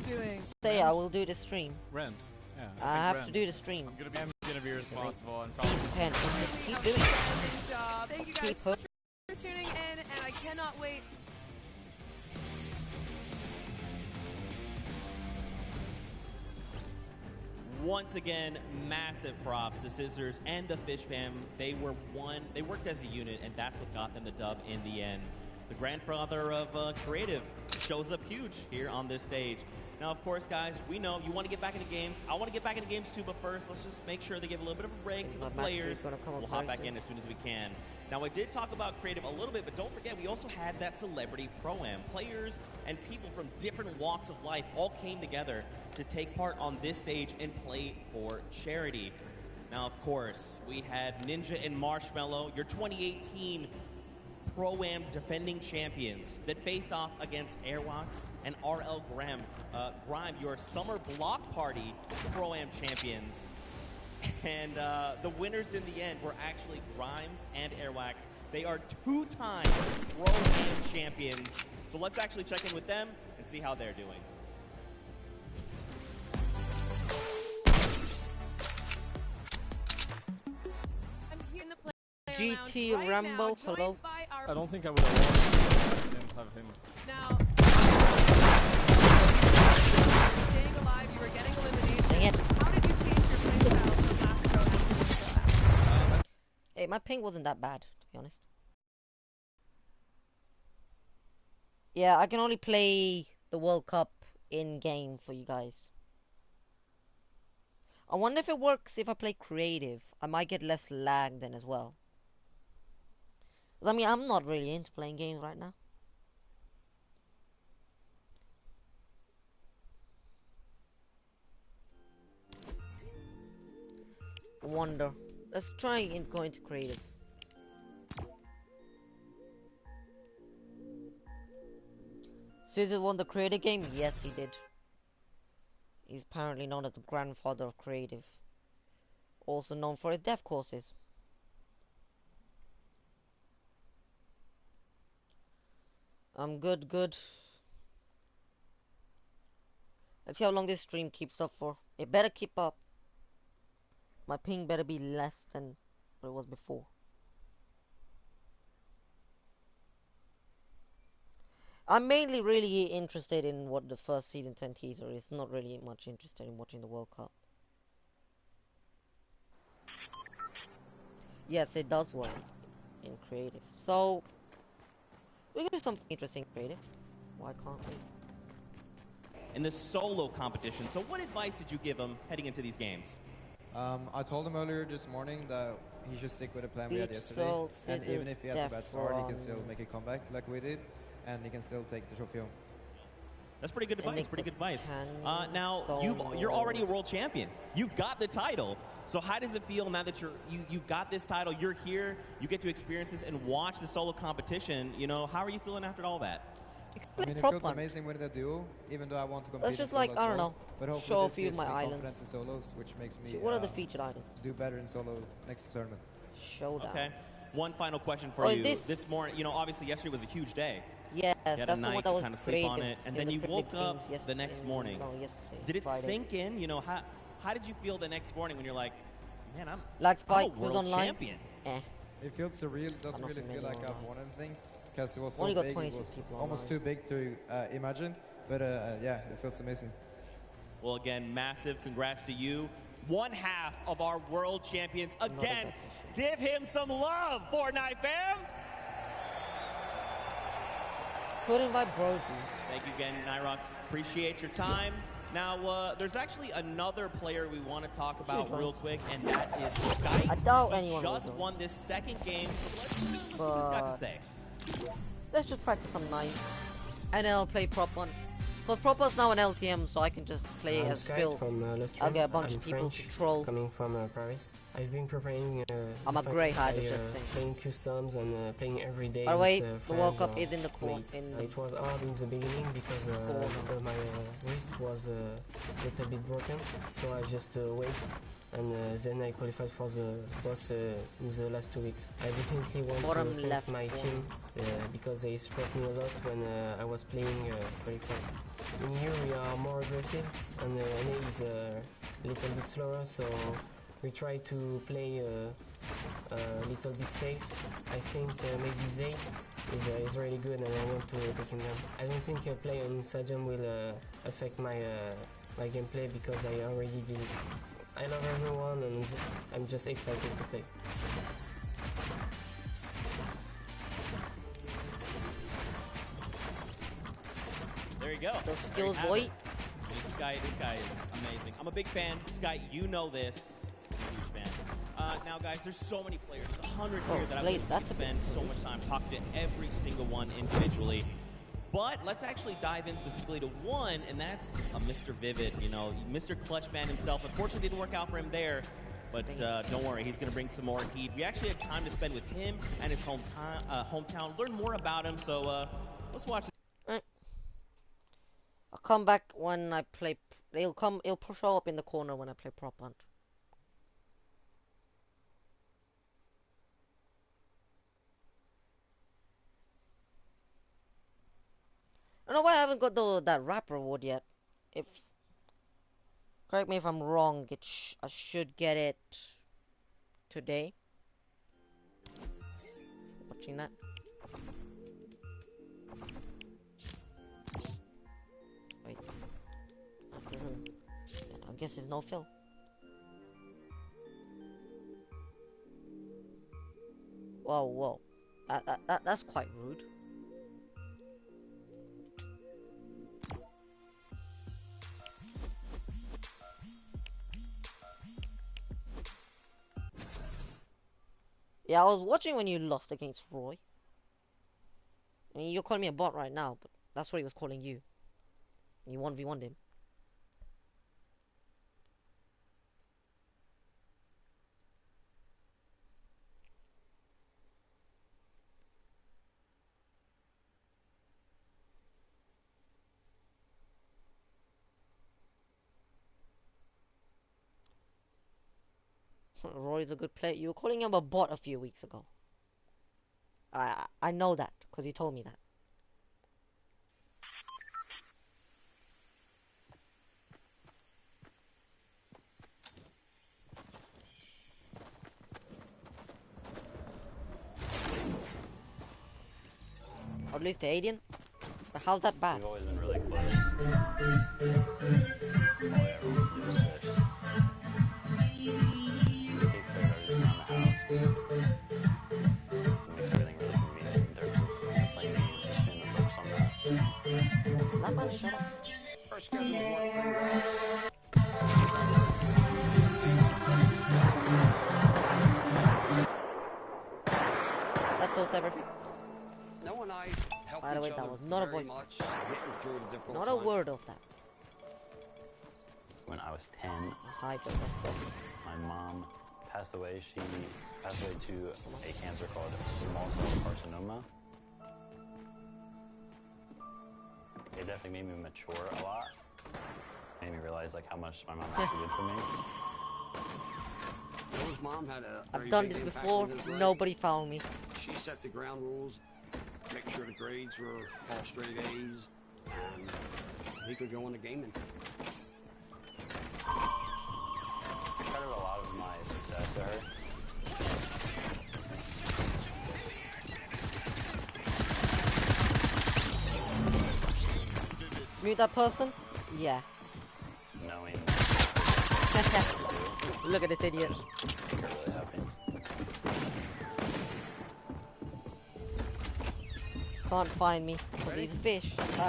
doing? Say I will do the stream. Rend. Yeah. I have to do the stream. I'm gonna be responsible and probably keep doing it. Thank you guys so much for tuning in, and I cannot wait. Once again, massive props to Scissors and the Fish fam. They worked as a unit, and that's what got them the dub in the end. The grandfather of creative shows up huge here on this stage. Now, of course, guys, we know you want to get back into games. I want to get back into games too, but first, let's just make sure they give a little bit of a break to the players. We'll hop back in as soon as we can. Now, I did talk about creative a little bit, but don't forget, we also had that celebrity pro-am. Players and people from different walks of life all came together to take part on this stage and play for charity. Now, of course, we had Ninja and Marshmallow, your 2018 Pro-Am defending champions that faced off against Airwax and RL Grime, your Summer Block Party Pro-Am champions. And the winners in the end were actually Grimes and Airwax. They are two-time Pro-Am champions. So let's actually check in with them and see how they're doing. GT Rambo, hello. I don't think I would have won if I didn't have him. Now, staying alive, you were getting elimination. Dang it. How did you change your playstyle from last go? Hey, my ping wasn't that bad, to be honest. Yeah, I can only play the World Cup in-game for you guys. I wonder if it works if I play creative. I might get less lag then as well. I mean, I'm not really into playing games right now. I wonder. Let's try and go into creative. Caesar won the creative game? Yes, he did. He's apparently known as the grandfather of creative. Also known for his dev courses. I'm good. Let's see how long this stream keeps up for. It better keep up. My ping better be less than what it was before. I'm mainly really interested in what the first Season 10 teaser is. Not really much interested in watching the World Cup. Yes, it does work in creative. So, we're gonna do something interesting creative. Why can't we? In the solo competition, so what advice did you give him heading into these games? I told him earlier this morning that he should stick with the plan we had yesterday. And even if he has a bad start, he can still make a comeback like we did. And he can still take the trophy home. That's pretty good advice. Pretty good advice. Now you're already a world champion. You've got the title. So how does it feel now that you've got this title? You're here. You get to experience this and watch the solo competition. You know, how are you feeling after all that? I mean, it feels amazing winning the duo, even though I want to compete. That's just like, I don't know, but show a few of my islands. In solos, which makes me what are the featured islands? Do better in solo next tournament. Showdown. Okay. One final question for you. This morning, you know, obviously yesterday was a huge day. Yes, you had that's a night the one that to was kind of sleep on it, and then you woke up yes, the next morning. No, yesterday, did it Friday. sink in? You know, how did you feel the next morning when you're like, man, I'm Spike a world champion? It feels surreal. It doesn't really feel like I've won anything because it was so big. It was almost too big to imagine. But yeah, it feels amazing. Well, again, massive congrats to you. One half of our world champions. Again, give him some love, Fortnite fam. Put in by Brody. Thank you again, Nyrox. Appreciate your time. Now, there's actually another player we want to talk about real quick, and that is Skype. I doubt anyone just won this second game, so let's see what he's got to say. Let's just practice some knife, and then I'll play prop one. Because prop one's now an LTM, so I can just play as Phil. I'll get a bunch of people to troll. Coming from Paris. I've been preparing. I'm a grey hider, just saying. Playing customs and playing every day. By the way, the World Cup is in the court. It was hard in the beginning because my wrist was a little bit broken, so I just wait and then I qualified for the boss in the last 2 weeks. I definitely want Bottom to thank left my corner. team because they support me a lot when I was playing qualified. In here we are more aggressive and NA is a little bit slower, so we try to play a little bit safe. I think maybe Zayt is really good and I want to take him down. I don't think play on Stadium will affect my my gameplay because I already did it. I love everyone and I'm just excited to play. There you go. Those There skills, you have boy. it. I mean, this guy is amazing. I'm a big fan. Sky, you know this. I'm a huge fan. Now, guys, there's so many players. There's 100 here that I Blaze, wish we that's could a bit spend so much time talking to every single one individually. But let's actually dive in specifically to one, and that's Mr. Vivid. You know, Mr. Clutchman himself. Unfortunately, didn't work out for him there. But don't worry, he's going to bring some more heat. We actually have time to spend with him and his hometown, learn more about him. So let's watch. I'll come back when I play. He'll show up in the corner when I play prop hunt. I don't know why I haven't got that rap reward yet. If correct me if I'm wrong, I should get it today. Watching that. Wait. I guess it's no fill. Whoa. That's quite rude. Yeah, I was watching when you lost against Roy. I mean, you're calling me a bot right now, but that's what he was calling you. You 1v1'd him. Roy's a good player. You were calling him a bot a few weeks ago. I know that, because he told me that. Or at least to Aiden. But how's that bad? We've always been really close. All he ever wants to do is fish. He takes care of everything around the house. He makes everything really convenient in terms of playing games. Just being the focus on that. That man, shut up. First schedule's working pretty well. That's also everything. No and I helped By the way, each that other was not a very voice. much, getting through the difficult Not a times. word of that. When I was 10, Hi, Joe. Let's go. my mom passed away. She passed away to a cancer called small cell carcinoma. It definitely made me mature a lot. Made me realize like how much my mom actually did for me. Noah's mom had a very I've done big this impact before. on his life. Nobody found me. She set the ground rules, make sure the grades were all straight A's, and he could go into gaming. I credit a lot of my success to her. Mute that person? Yeah. Knowing Look at this idiot. make her really happy. Can't find me. Because he's a fish. Fortnite,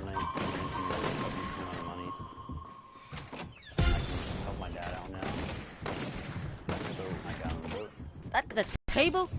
making a decent amount of money. I can help my dad out now. So I got on the boat. That the table?